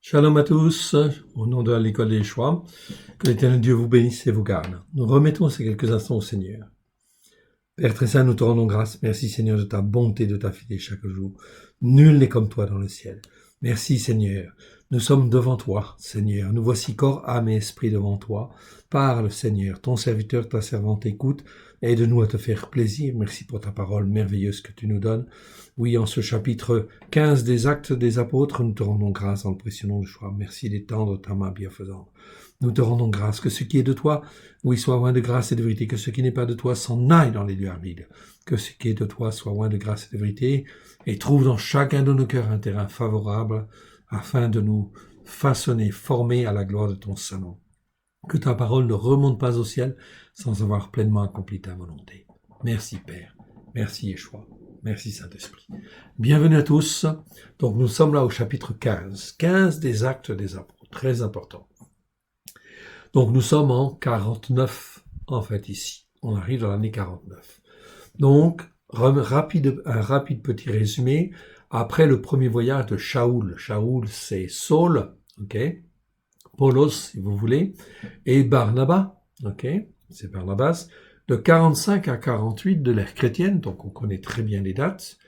Shalom à tous, au nom de l'école des Yeshua, que l'Éternel Dieu vous bénisse et vous garde. Nous remettons ces quelques instants au Seigneur. Père très saint, nous te rendons grâce. Merci Seigneur de ta bonté, de ta fidélité chaque jour. Nul n'est comme toi dans le ciel. Merci Seigneur. Nous sommes devant toi, Seigneur. Nous voici corps, âme et esprit devant toi. Parle Seigneur, ton serviteur, ta servante écoute. Aide-nous à te faire plaisir. Merci pour ta parole merveilleuse que tu nous donnes. Oui, en ce chapitre 15 des Actes des Apôtres, nous te rendons grâce en le précieux nom de Yeshua. Merci d'étendre ta main bienfaisante. Nous te rendons grâce que ce qui est de toi, oui, soit loin de grâce et de vérité, que ce qui n'est pas de toi s'en aille dans les lieux arides, que ce qui est de toi soit loin de grâce et de vérité, et trouve dans chacun de nos cœurs un terrain favorable, afin de nous façonner, former à la gloire de ton Saint-Nom. Que ta parole ne remonte pas au ciel sans avoir pleinement accompli ta volonté. Merci Père, merci Yeshua, merci Saint-Esprit. Bienvenue à tous. Donc nous sommes là au chapitre 15 des Actes des Apôtres, très important. Donc nous sommes en 49 en fait ici. On arrive dans l'année 49. Donc un rapide petit résumé. Après le premier voyage de Shaoul c'est Saul, ok, Paulos si vous voulez, et Barnabas, ok, c'est Barnabas, de 45 à 48 de l'ère chrétienne, donc on connaît très bien les dates,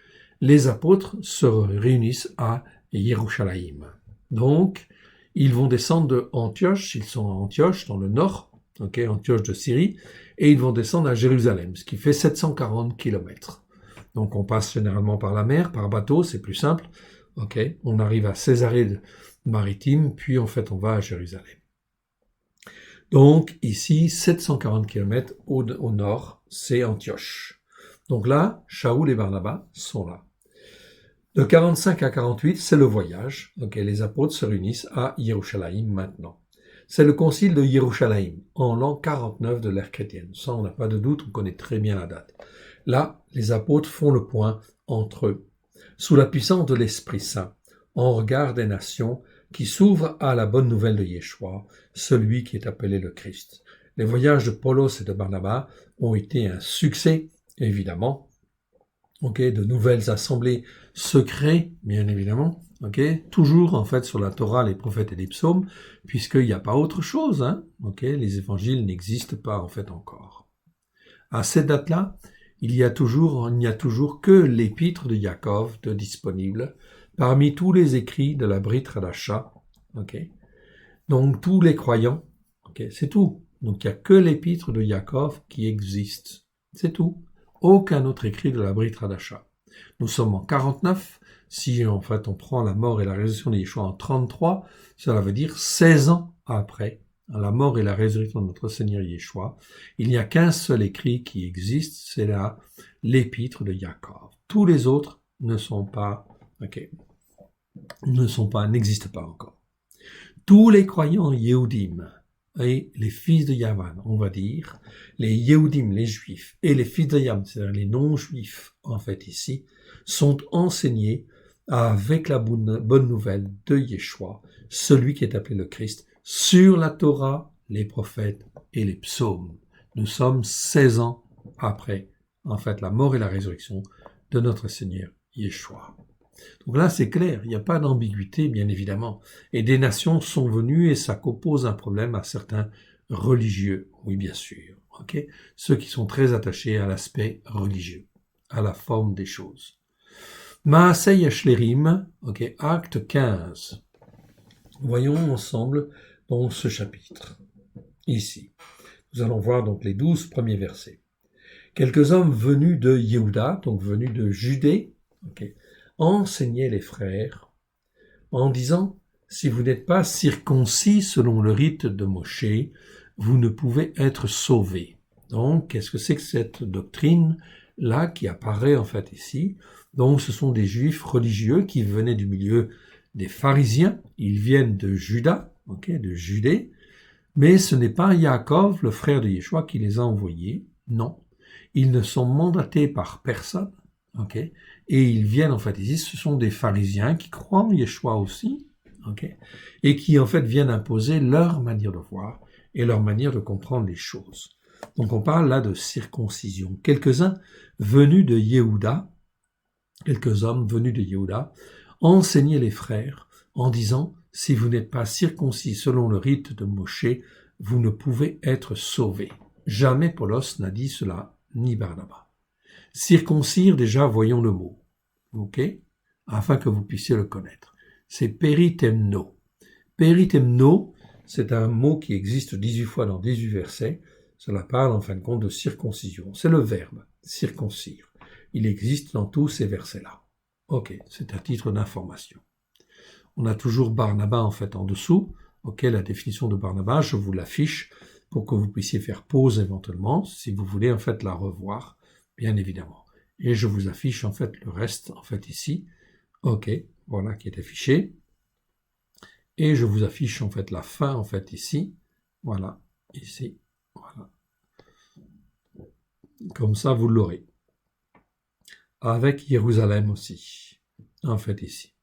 les apôtres se réunissent à Yerushalayim. Donc, ils vont descendre de Antioche, ils sont à Antioche, dans le nord, ok, Antioche de Syrie, et ils vont descendre à Jérusalem, ce qui fait 740 kilomètres. Donc on passe généralement par la mer, par bateau, c'est plus simple. Ok, on arrive à Césarée maritime, puis en fait on va à Jérusalem. Donc ici, 740 km au nord, c'est Antioche. Donc là, Shaoul et Barnabas sont là. De 45 à 48, c'est le voyage. Ok, les apôtres se réunissent à Yerushalayim maintenant. C'est le concile de Yerushalayim, en l'an 49 de l'ère chrétienne. Ça, on n'a pas de doute, on connaît très bien la date. Là, les apôtres font le point entre eux, sous la puissance de l'Esprit Saint, en regard des nations qui s'ouvrent à la bonne nouvelle de Yeshua, celui qui est appelé le Christ. Les voyages de Paulos et de Barnabas ont été un succès, évidemment. Ok, de nouvelles assemblées se créent, bien évidemment. Ok, toujours en fait sur la Torah, les prophètes et les psaumes, puisqu'il n'y a pas autre chose. Hein. Ok, les évangiles n'existent pas en fait encore. À cette date-là, il n'y a toujours que l'épître de Yaakov de disponible parmi tous les écrits de la Brit Hadasha. Ok, donc tous les croyants. Ok, c'est tout. Donc il n'y a que l'épître de Yaakov qui existe. C'est tout. Aucun autre écrit de la Brit Hadasha. Nous sommes en 49. Si en fait on prend la mort et la résurrection de Yeshua en 33, cela veut dire 16 ans après la mort et la résurrection de notre Seigneur Yeshua. Il n'y a qu'un seul écrit qui existe, c'est là l'épître de Yaakov. Tous les autres n'existent pas encore. Tous les croyants Yehudim et les fils de Yavan, on va dire, les Yehudim, les Juifs, et les fils de Yam, c'est-à-dire les non-Juifs, en fait ici, sont enseignés avec la bonne nouvelle de Yeshua, celui qui est appelé le Christ, sur la Torah, les prophètes et les psaumes. Nous sommes 16 ans après, en fait, la mort et la résurrection de notre Seigneur Yeshua. Donc là, c'est clair, il n'y a pas d'ambiguïté, bien évidemment. Et des nations sont venues et ça pose un problème à certains religieux. Oui, bien sûr. Ok, ceux qui sont très attachés à l'aspect religieux, à la forme des choses. Maasei Ashlerim, ok, acte 15. Voyons ensemble dans ce chapitre. Ici, nous allons voir donc les 12 premiers versets. Quelques hommes venus de Yehuda, donc venus de Judée, ok, enseignaient les frères en disant « Si vous n'êtes pas circoncis selon le rite de Moshe, vous ne pouvez être sauvés. » Donc, qu'est-ce que c'est que cette doctrine-là qui apparaît en fait ici? Donc, ce sont des juifs religieux qui venaient du milieu des pharisiens. Ils viennent de Juda, de Judée, mais ce n'est pas Yaakov, le frère de Yeshua, qui les a envoyés. Non, ils ne sont mandatés par personne. Okay. Et ils viennent en fait ici, ce sont des pharisiens qui croient en Yeshua aussi, okay, et qui en fait viennent imposer leur manière de voir et leur manière de comprendre les choses. Donc on parle là de circoncision. Quelques-uns venus de Yehuda, quelques hommes venus de Yehuda, enseignaient les frères en disant « Si vous n'êtes pas circoncis selon le rite de Moshe, vous ne pouvez être sauvés. » Jamais Paulos n'a dit cela, ni Barnabas. Circoncire, déjà, voyons le mot, ok, afin que vous puissiez le connaître. C'est peritemno. Peritemno, c'est un mot qui existe 18 fois dans 18 versets. Cela parle en fin de compte de circoncision. C'est le verbe, circoncire. Il existe dans tous ces versets-là. Ok, c'est un titre d'information. On a toujours Barnabas en fait en dessous. Ok, la définition de Barnabas, je vous l'affiche pour que vous puissiez faire pause éventuellement, si vous voulez en fait la revoir, bien évidemment. Et je vous affiche en fait le reste en fait ici. Ok, voilà qui est affiché. Et je vous affiche en fait la fin en fait ici. Voilà, ici. Voilà. Comme ça, vous l'aurez. Avec Jérusalem aussi, en fait ici.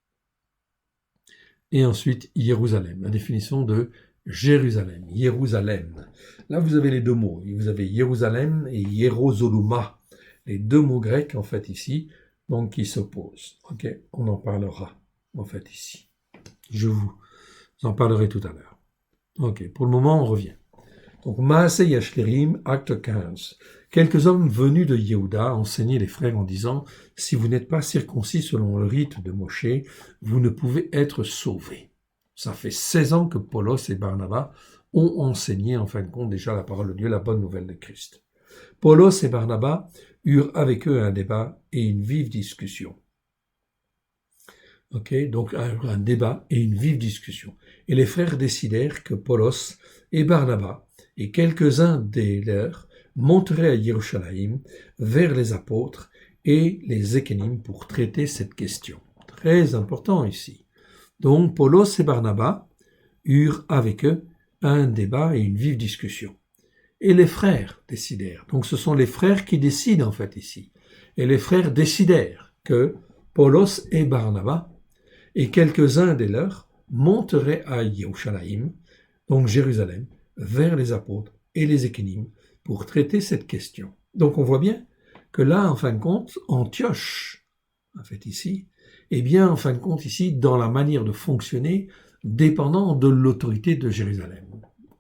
Et ensuite, Jérusalem, la définition de Jérusalem, Jérusalem. Là, vous avez les deux mots. Vous avez Jérusalem et Hierozoluma, les deux mots grecs, en fait, ici, donc qui s'opposent. Ok, on en parlera, en fait, ici. Je vous en parlerai tout à l'heure. Ok, pour le moment, on revient. Donc, Maaseh Yashlerim, acte 15. Quelques hommes venus de Yehuda enseignaient les frères en disant « Si vous n'êtes pas circoncis selon le rite de Moshe, vous ne pouvez être sauvés. » Ça fait 16 ans que Paulos et Barnabas ont enseigné en fin de compte déjà la parole de Dieu, la bonne nouvelle de Christ. Paulos et Barnabas eurent avec eux un débat et une vive discussion. Ok, donc un débat et une vive discussion. Et les frères décidèrent que Paulos et Barnabas et quelques-uns des leurs monteraient à Yerushalayim vers les apôtres et les Ékénim pour traiter cette question. Très important ici. Donc Paulos et Barnabas eurent avec eux un débat et une vive discussion. Et les frères décidèrent. Donc ce sont les frères qui décident en fait ici. Et les frères décidèrent que Paulos et Barnabas et quelques-uns des leurs monteraient à Yerushalayim, donc Jérusalem, vers les apôtres et les Ékénim pour traiter cette question. Donc on voit bien que là, en fin de compte, Antioche, en fait ici, est bien en fin de compte ici dans la manière de fonctionner dépendant de l'autorité de Jérusalem.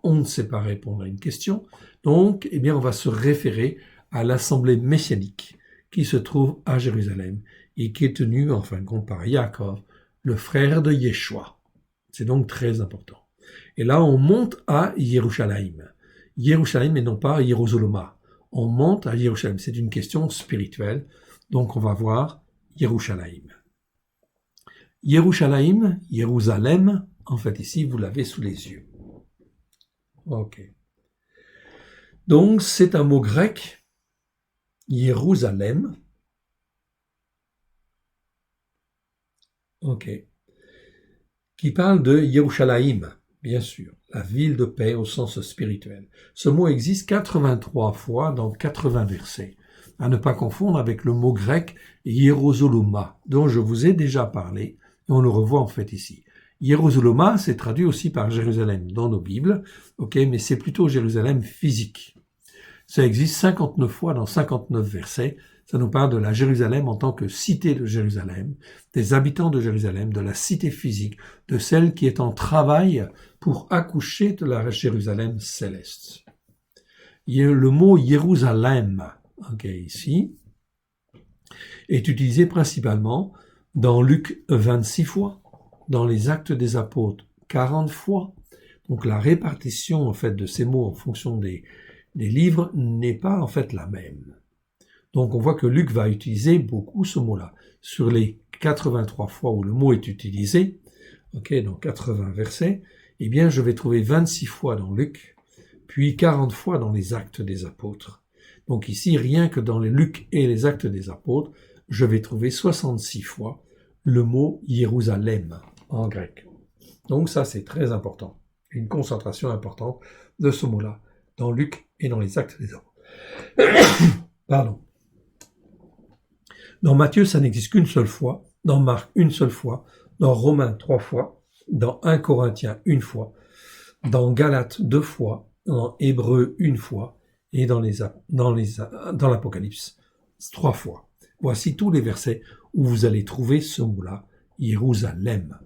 On ne sait pas répondre à une question, donc eh bien on va se référer à l'assemblée messianique qui se trouve à Jérusalem et qui est tenue en fin de compte par Yaakov, le frère de Yeshua. C'est donc très important. Et là, on monte à Yerushalayim. Yerushalayim et non pas Hierozoloma. On monte à Yerushalayim. C'est une question spirituelle. Donc, on va voir Yerushalayim. Yerushalayim, Jérusalem, en fait, ici, vous l'avez sous les yeux. Ok. Donc, c'est un mot grec, Jérusalem. Ok. Qui parle de Yerushalayim, bien sûr, la ville de paix au sens spirituel. Ce mot existe 83 fois dans 80 versets, à ne pas confondre avec le mot grec Hierozoloma, dont je vous ai déjà parlé, et on le revoit en fait ici. Hierozoloma, c'est traduit aussi par Jérusalem dans nos Bibles, ok, mais c'est plutôt Jérusalem physique. Ça existe 59 fois dans 59 versets. Ça nous parle de la Jérusalem en tant que cité de Jérusalem, des habitants de Jérusalem, de la cité physique, de celle qui est en travail pour accoucher de la Jérusalem céleste. Le mot Jérusalem, ok, ici, est utilisé principalement dans Luc 26 fois, dans les Actes des Apôtres 40 fois. Donc la répartition en fait de ces mots en fonction des livres n'est pas en fait la même. Donc on voit que Luc va utiliser beaucoup ce mot-là. Sur les 83 fois où le mot est utilisé, ok, dans 80 versets, eh bien je vais trouver 26 fois dans Luc, puis 40 fois dans les Actes des Apôtres. Donc ici, rien que dans les Luc et les Actes des Apôtres, je vais trouver 66 fois le mot Jérusalem en grec. Donc ça, c'est très important. Une concentration importante de ce mot-là dans Luc et dans les Actes des Apôtres. Pardon. Dans Matthieu, ça n'existe qu'une seule fois. Dans Marc, une seule fois. Dans Romains, 3 fois. Dans 1 Corinthiens, 1 fois. Dans Galates, 2 fois. Dans Hébreux, 1 fois. Et dans l'Apocalypse, 3 fois. Voici tous les versets où vous allez trouver ce mot-là, Jérusalem.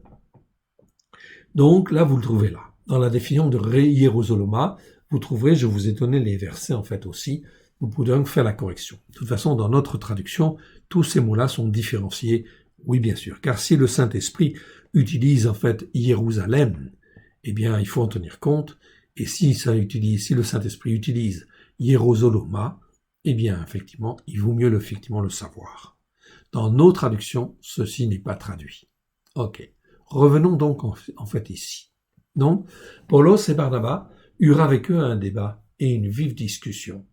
Donc là, vous le trouvez là. Dans la définition de Hierozoloma, vous trouverez, je vous ai donné les versets en fait aussi, vous pouvez donc faire la correction. De toute façon, dans notre traduction, tous ces mots-là sont différenciés, oui bien sûr, car si le Saint-Esprit utilise en fait Jérusalem, eh bien il faut en tenir compte, et si le Saint-Esprit utilise Hierozoloma, eh bien effectivement, il vaut mieux effectivement le savoir. Dans nos traductions, ceci n'est pas traduit. Ok. Revenons donc en fait ici. Donc, Paulos et Barnabas eurent avec eux un débat et une vive discussion.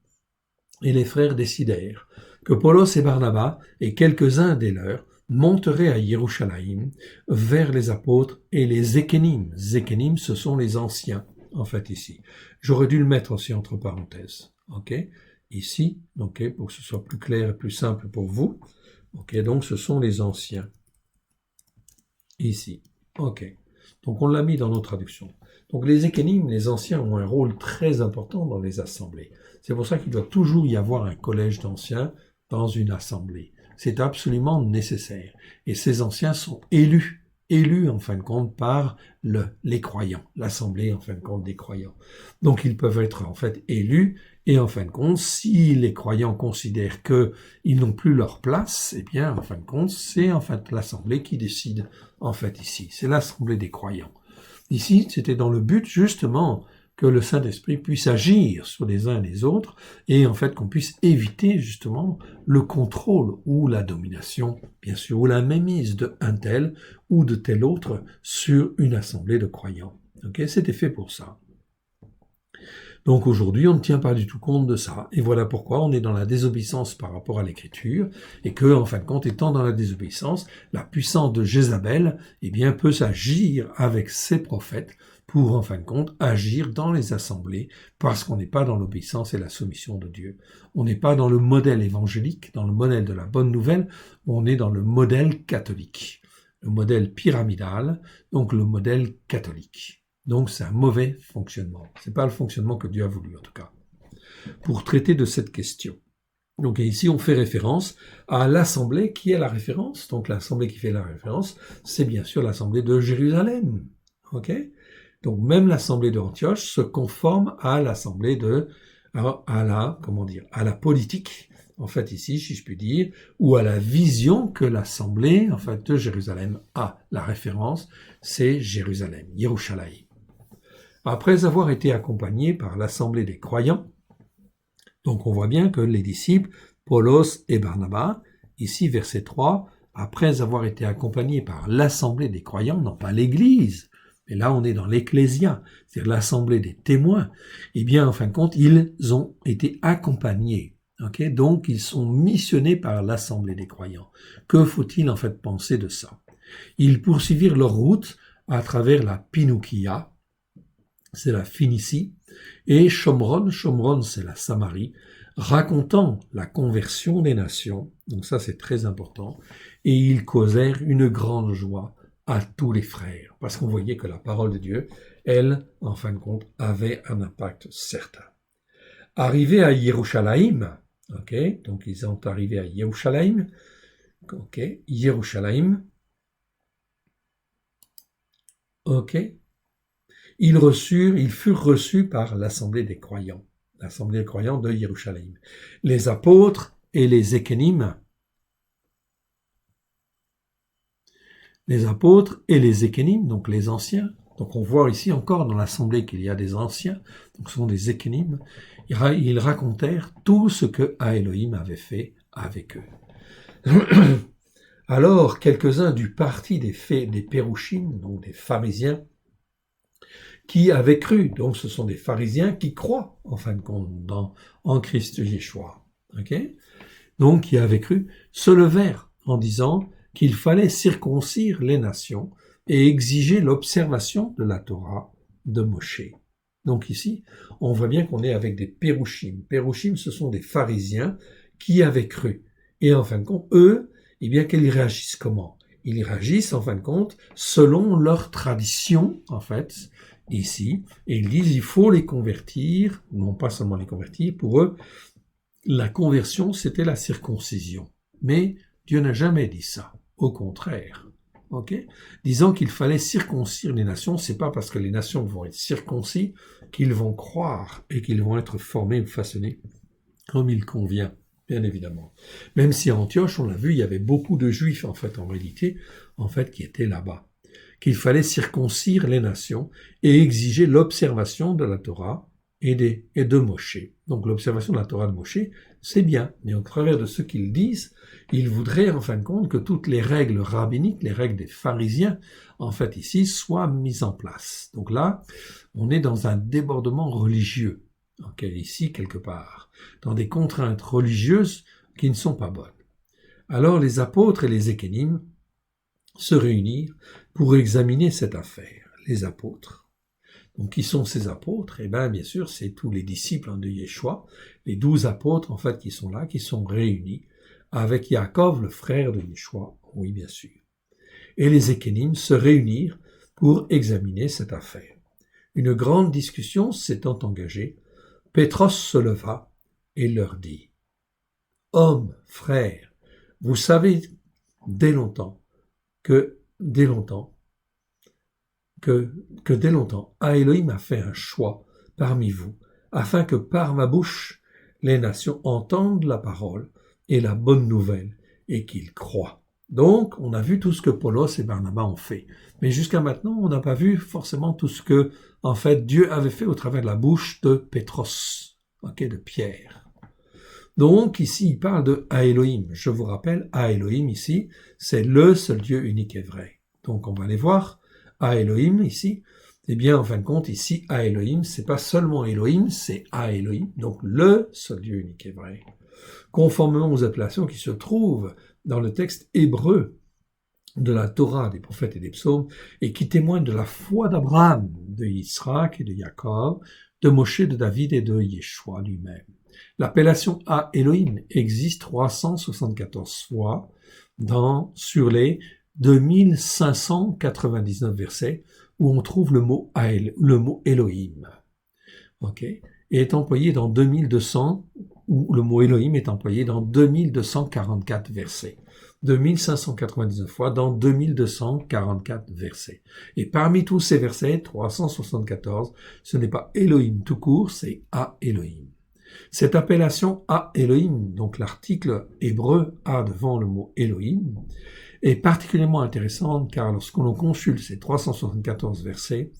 Et les frères décidèrent que Paulos et Barnabas et quelques-uns des leurs monteraient à Jérusalem vers les apôtres et les Ékénim. Ékénim, ce sont les anciens, en fait, ici. J'aurais dû le mettre aussi entre parenthèses. Ok? Ici, ok, pour que ce soit plus clair et plus simple pour vous. Ok, donc ce sont les anciens. Ici. Ok. Donc on l'a mis dans nos traductions. Donc les Ékénim, les anciens, ont un rôle très important dans les assemblées. C'est pour ça qu'il doit toujours y avoir un collège d'anciens dans une assemblée. C'est absolument nécessaire. Et ces anciens sont élus en fin de compte par les croyants, l'assemblée en fin de compte des croyants. Donc ils peuvent être en fait élus et en fin de compte, si les croyants considèrent qu'ils n'ont plus leur place, eh bien en fin de compte, c'est en fait l'assemblée qui décide en fait ici. C'est l'assemblée des croyants. Ici, c'était dans le but justement que le Saint-Esprit puisse agir sur les uns et les autres et en fait qu'on puisse éviter justement le contrôle ou la domination, bien sûr, ou la mainmise de un tel ou de tel autre sur une assemblée de croyants. Okay, c'était fait pour ça. Donc aujourd'hui, on ne tient pas du tout compte de ça. Et voilà pourquoi on est dans la désobéissance par rapport à l'écriture et que, en fin de compte, étant dans la désobéissance, la puissance de Jézabel, eh bien, peut s'agir avec ses prophètes pour, en fin de compte, agir dans les assemblées parce qu'on n'est pas dans l'obéissance et la soumission de Dieu. On n'est pas dans le modèle évangélique, dans le modèle de la bonne nouvelle, on est dans le modèle catholique. Le modèle pyramidal, donc le modèle catholique. Donc c'est un mauvais fonctionnement. C'est pas le fonctionnement que Dieu a voulu en tout cas. Pour traiter de cette question. Donc ici on fait référence à l'assemblée qui est la référence. Donc l'assemblée qui fait la référence, c'est bien sûr l'assemblée de Jérusalem. Ok ? Donc même l'assemblée d'Antioche se conforme à l'assemblée à la politique. En fait ici, si je puis dire, ou à la vision que l'assemblée en fait de Jérusalem a. La référence, c'est Jérusalem, Yerushalayim. Après avoir été accompagnés par l'assemblée des croyants, donc on voit bien que les disciples, Paulos et Barnabas, ici verset 3, après avoir été accompagnés par l'assemblée des croyants, non pas l'église, mais là on est dans l'ecclésia, c'est-à-dire l'assemblée des témoins, eh bien en fin de compte, ils ont été accompagnés. Okay, donc ils sont missionnés par l'assemblée des croyants. Que faut-il en fait penser de ça? Ils poursuivirent leur route à travers la Pinoukia, c'est la Phénicie, et Shomron, c'est la Samarie, racontant la conversion des nations, donc ça c'est très important, et ils causèrent une grande joie à tous les frères, parce qu'on voyait que la parole de Dieu, elle, en fin de compte, avait un impact certain. Arrivés à Yerushalayim, ok, donc ils sont arrivés à Yerushalayim, ok, Yerushalayim, ok, ils furent reçus par l'assemblée des croyants de Yerushalayim. Les apôtres et les Ékénim, donc les anciens, donc on voit ici encore dans l'assemblée qu'il y a des anciens, donc ce sont des Ékénim, ils racontèrent tout ce que Elohim avait fait avec eux. Alors, quelques-uns du parti des Pérouchim, donc des pharisiens, qui avaient cru, donc ce sont des pharisiens qui croient, en fin de compte, en Christ Yeshua. Okay? Donc, qui avaient cru, se levèrent en disant qu'il fallait circoncire les nations et exiger l'observation de la Torah de Moshe. Donc ici, on voit bien qu'on est avec des Pérouchim. Pérouchim, ce sont des pharisiens qui avaient cru. Et en fin de compte, eux, eh bien, qu'ils réagissent comment? Ils réagissent, en fin de compte, selon leur tradition, en fait, ici, et ils disent il faut les convertir, non pas seulement les convertir, pour eux, la conversion, c'était la circoncision. Mais Dieu n'a jamais dit ça, au contraire. ok, disant qu'il fallait circoncire les nations. C'est pas parce que les nations vont être circoncis qu'ils vont croire et qu'ils vont être formés ou façonnés comme il convient, bien évidemment. Même si à Antioche, on l'a vu, il y avait beaucoup de Juifs, en réalité, qui étaient là-bas. Qu'il fallait circoncire les nations et exiger l'observation de la Torah et de Moshe. Donc l'observation de la Torah de Moshe, c'est bien, mais au travers de ce qu'ils disent, ils voudraient en fin de compte que toutes les règles rabbiniques, les règles des pharisiens, ici, soient mises en place. Donc là, on est dans un débordement religieux, ici quelque part, dans des contraintes religieuses qui ne sont pas bonnes. Alors les apôtres et les ékénim se réunirent pour examiner cette affaire. Les apôtres. Donc, qui sont ces apôtres? Eh bien, bien sûr, c'est tous les disciples de Yeshua, les 12 apôtres, qui sont là, qui sont réunis avec Yaakov, le frère de Yeshua, oui, bien sûr. Et les ékénim se réunirent pour examiner cette affaire. Une grande discussion s'étant engagée, Pétros se leva et leur dit, « Hommes, frères, vous savez dès longtemps que dès longtemps, Elohim a fait un choix parmi vous, afin que par ma bouche, les nations entendent la parole et la bonne nouvelle, et qu'ils croient. » Donc, on a vu tout ce que Paulos et Barnabas ont fait. Mais jusqu'à maintenant, on n'a pas vu forcément tout ce que, Dieu avait fait au travers de la bouche de Pétros, de Pierre. Donc, ici, il parle de Elohim. Je vous rappelle, Elohim, ici, c'est le seul Dieu unique et vrai. Donc, on va aller voir. Elohim ici, eh bien, en fin de compte, ici, Elohim, c'est pas seulement Elohim, c'est Elohim, donc le seul Dieu unique et vrai. Conformément aux appellations qui se trouvent dans le texte hébreu de la Torah, des prophètes et des psaumes, et qui témoignent de la foi d'Abraham, de Yitzhak et de Jacob, de Moshe, de David et de Yeshua lui-même. L'appellation Elohim existe 374 fois sur les 2599 versets où on trouve le mot Elohim, et est employé dans 2200, où le mot Elohim est employé dans 2244 versets. 2599 fois dans 2244 versets. Et parmi tous ces versets, 374, ce n'est pas Elohim tout court, c'est Elohim. Cette appellation Elohim, donc l'article hébreu A devant le mot Elohim, est particulièrement intéressante car lorsqu'on consulte ces 374 versets,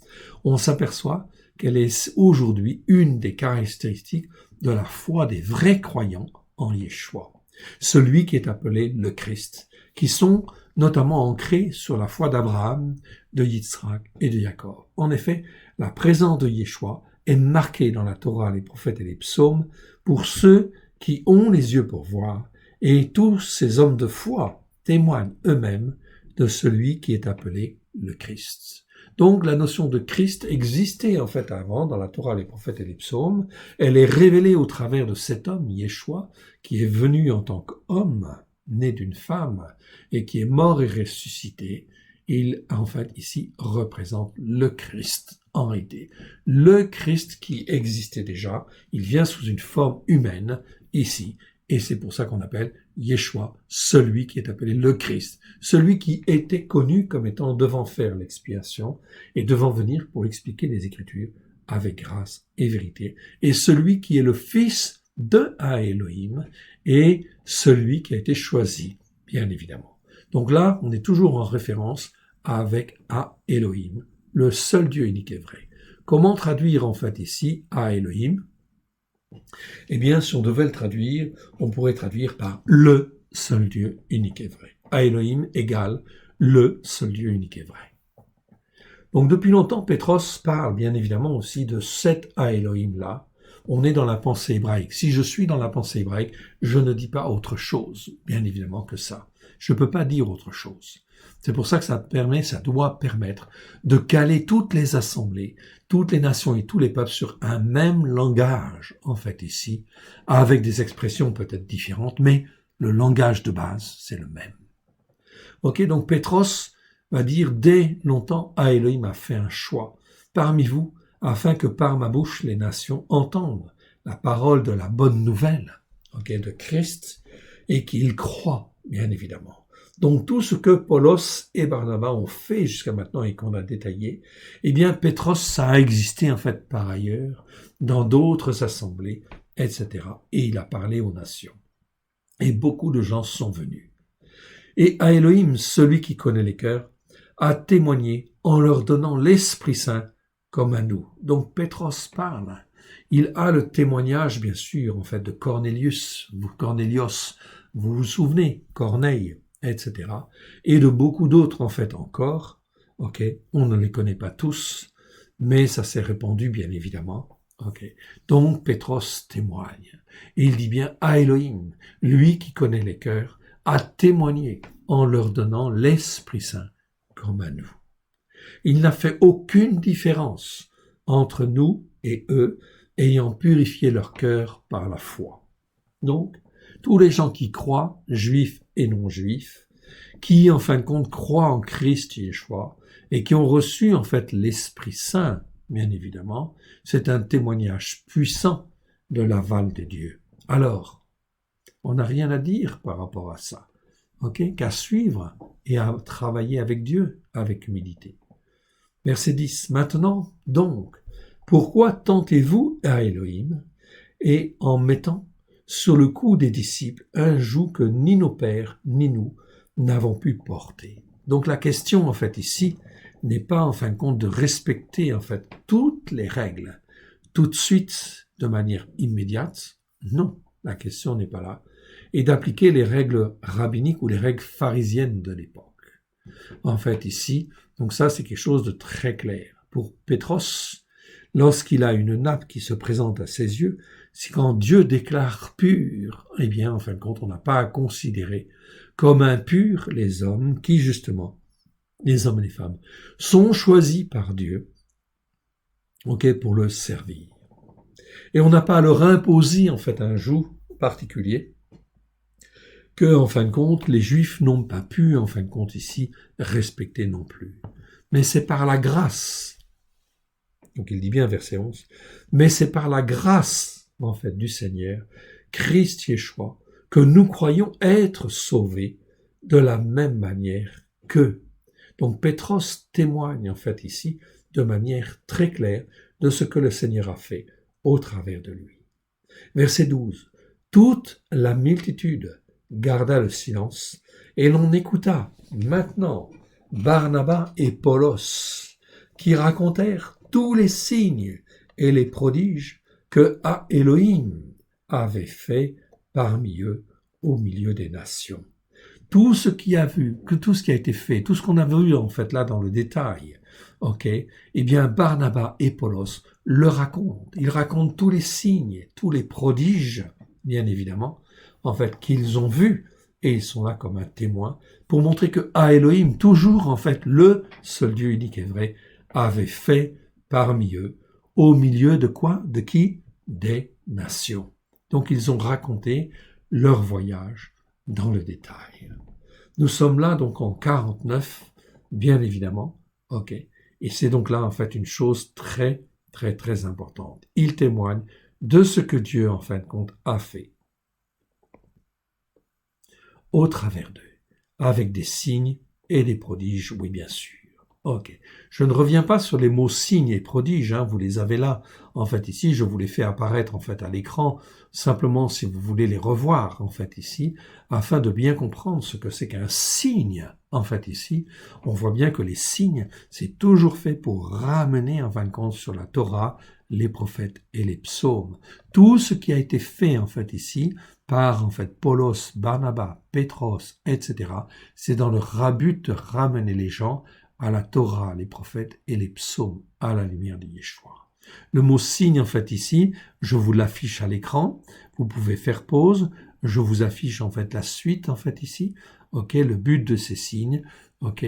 on s'aperçoit qu'elle est aujourd'hui une des caractéristiques de la foi des vrais croyants en Yeshua, celui qui est appelé le Christ, qui sont notamment ancrés sur la foi d'Abraham, de Yitzhak et de Jacob. En effet, la présence de Yeshua est marquée dans la Torah, les prophètes et les psaumes pour ceux qui ont les yeux pour voir, et tous ces hommes de foi témoignent eux-mêmes de celui qui est appelé le Christ. Donc la notion de Christ existait avant dans la Torah, les prophètes et les psaumes. Elle est révélée au travers de cet homme, Yeshua, qui est venu en tant qu'homme, né d'une femme, et qui est mort et ressuscité. Il, ici, représente le Christ, en réalité. Le Christ qui existait déjà, il vient sous une forme humaine, ici, et c'est pour ça qu'on appelle Yeshua, celui qui est appelé le Christ, celui qui était connu comme étant devant faire l'expiation et devant venir pour expliquer les Écritures avec grâce et vérité, et celui qui est le fils de Elohim et celui qui a été choisi, bien évidemment. Donc là, on est toujours en référence avec Elohim, le seul Dieu unique et vrai. Comment traduire ici Elohim? Eh bien, si on devait le traduire, on pourrait traduire par le seul Dieu unique et vrai. Elohim égale le seul Dieu unique et vrai. Donc depuis longtemps, Pétros parle bien évidemment aussi de cet Elohim-là. On est dans la pensée hébraïque. Si je suis dans la pensée hébraïque, je ne dis pas autre chose, bien évidemment, que ça. Je ne peux pas dire autre chose. C'est pour ça que ça doit permettre de caler toutes les assemblées, toutes les nations et tous les peuples sur un même langage, ici, avec des expressions peut-être différentes, mais le langage de base, c'est le même. Donc Pétros va dire, dès longtemps, Elohim a fait un choix parmi vous, afin que par ma bouche les nations entendent la parole de la bonne nouvelle, de Christ, et qu'ils croient, bien évidemment. Donc tout ce que Paulos et Barnabas ont fait jusqu'à maintenant et qu'on a détaillé, eh bien Pétros, ça a existé en fait par ailleurs, dans d'autres assemblées, etc. Et il a parlé aux nations. Et beaucoup de gens sont venus. Et à Elohim, celui qui connaît les cœurs, a témoigné en leur donnant l'Esprit Saint comme à nous. Donc Pétros parle. Il a le témoignage, bien sûr, en fait, de Cornélios, vous vous souvenez, Corneille, etc. Et de beaucoup d'autres, en fait, encore. Ok, on ne les connaît pas tous, mais ça s'est répandu, bien évidemment. Ok, donc Pétros témoigne. Et il dit bien à Elohim, lui qui connaît les cœurs, a témoigné en leur donnant l'Esprit Saint comme à nous. Il n'a fait aucune différence entre nous et eux, ayant purifié leur cœur par la foi. Donc, tous les gens qui croient, juifs et non-juifs, qui en fin de compte croient en Christ Yeshua et qui ont reçu en fait l'Esprit Saint, bien évidemment, c'est un témoignage puissant de l'aval de Dieu. Alors, on n'a rien à dire par rapport à ça, ok, qu'à suivre et à travailler avec Dieu avec humilité. Verset 10. Maintenant, donc, pourquoi tentez-vous à Elohim et en mettant sur le cou des disciples un joug que ni nos pères ni nous n'avons pu porter? Donc la question en fait ici n'est pas en fin de compte de respecter en fait toutes les règles tout de suite de manière immédiate. Non, la question n'est pas là. Et d'appliquer les règles rabbiniques ou les règles pharisiennes de l'époque. En fait ici, donc ça c'est quelque chose de très clair. Pour Pétros, lorsqu'il a une nappe qui se présente à ses yeux, c'est quand Dieu déclare pur, eh bien, en fin de compte, on n'a pas à considérer comme impurs les hommes qui, justement, les hommes et les femmes, sont choisis par Dieu, ok, pour le servir. Et on n'a pas à leur imposer, en fait, un joug particulier que, en fin de compte, les Juifs n'ont pas pu, en fin de compte, ici, respecter non plus. Mais c'est par la grâce. Donc il dit bien, verset 11, mais c'est par la grâce, en fait, du Seigneur, Christ Yeshua, que nous croyons être sauvés de la même manière qu'eux. Donc Pétros témoigne, en fait, ici, de manière très claire, de ce que le Seigneur a fait au travers de lui. Verset 12, toute la multitude garda le silence, et l'on écouta maintenant Barnabas et Paulos, qui racontèrent tous les signes et les prodiges que Elohim avait fait parmi eux au milieu des nations. Tout ce qui a vu, que tout ce qui a été fait, tout ce qu'on a vu en fait là dans le détail, ok, eh bien Barnabas et Paulos le racontent. Ils racontent tous les signes, tous les prodiges, bien évidemment, en fait, qu'ils ont vus, et ils sont là comme un témoin pour montrer que Elohim, toujours en fait le seul Dieu unique et vrai, avait fait parmi eux, au milieu de quoi? De qui? Des nations. Donc ils ont raconté leur voyage dans le détail. Nous sommes là donc en 49, bien évidemment, ok. Et c'est donc là en fait une chose très très très importante. Ils témoignent de ce que Dieu en fin de compte a fait au travers d'eux, avec des signes et des prodiges, oui bien sûr. Ok. Je ne reviens pas sur les mots signes et prodiges, hein, vous les avez là. En fait, ici, je vous les fais apparaître en fait à l'écran, simplement si vous voulez les revoir en fait ici, afin de bien comprendre ce que c'est qu'un signe. En fait, ici, on voit bien que les signes, c'est toujours fait pour ramener en fin de compte sur la Torah, les prophètes et les psaumes. Tout ce qui a été fait en fait ici par en fait Paulos, Barnabas, Pétros, etc., c'est dans leur but de ramener les gens à la Torah, les prophètes et les psaumes à la lumière de Yeshua. Le mot signe, en fait, ici, je vous l'affiche à l'écran. Vous pouvez faire pause. Je vous affiche, en fait, la suite, en fait, ici. OK, le but de ces signes. OK.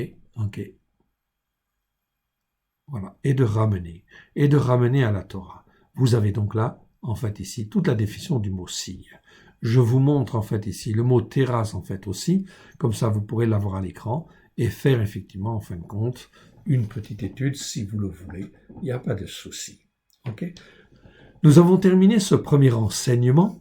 Voilà. Et de ramener à la Torah. Vous avez donc là, en fait, ici, toute la définition du mot signe. Je vous montre, en fait, ici, le mot terrasse, en fait, aussi. Comme ça, vous pourrez l'avoir à l'écran et faire, effectivement, en fin de compte, une petite étude, si vous le voulez. Il n'y a pas de souci. OK? Nous avons terminé ce premier enseignement.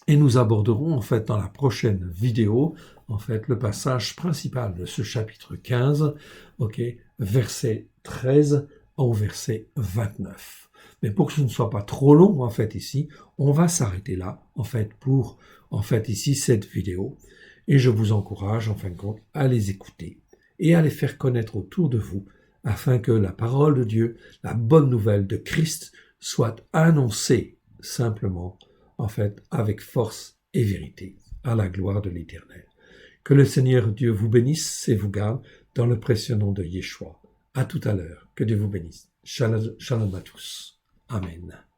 Et nous aborderons en fait dans la prochaine vidéo en fait le passage principal de ce chapitre 15, ok, verset 13 au verset 29. Mais pour que ce ne soit pas trop long en fait ici, on va s'arrêter là en fait pour en fait ici cette vidéo. Et je vous encourage en fin de compte à les écouter et à les faire connaître autour de vous afin que la parole de Dieu, la bonne nouvelle de Christ soit annoncée simplement en fait, avec force et vérité, à la gloire de l'Éternel. Que le Seigneur Dieu vous bénisse et vous garde dans le précieux nom de Yeshua. À tout à l'heure. Que Dieu vous bénisse. Shalom à tous. Amen.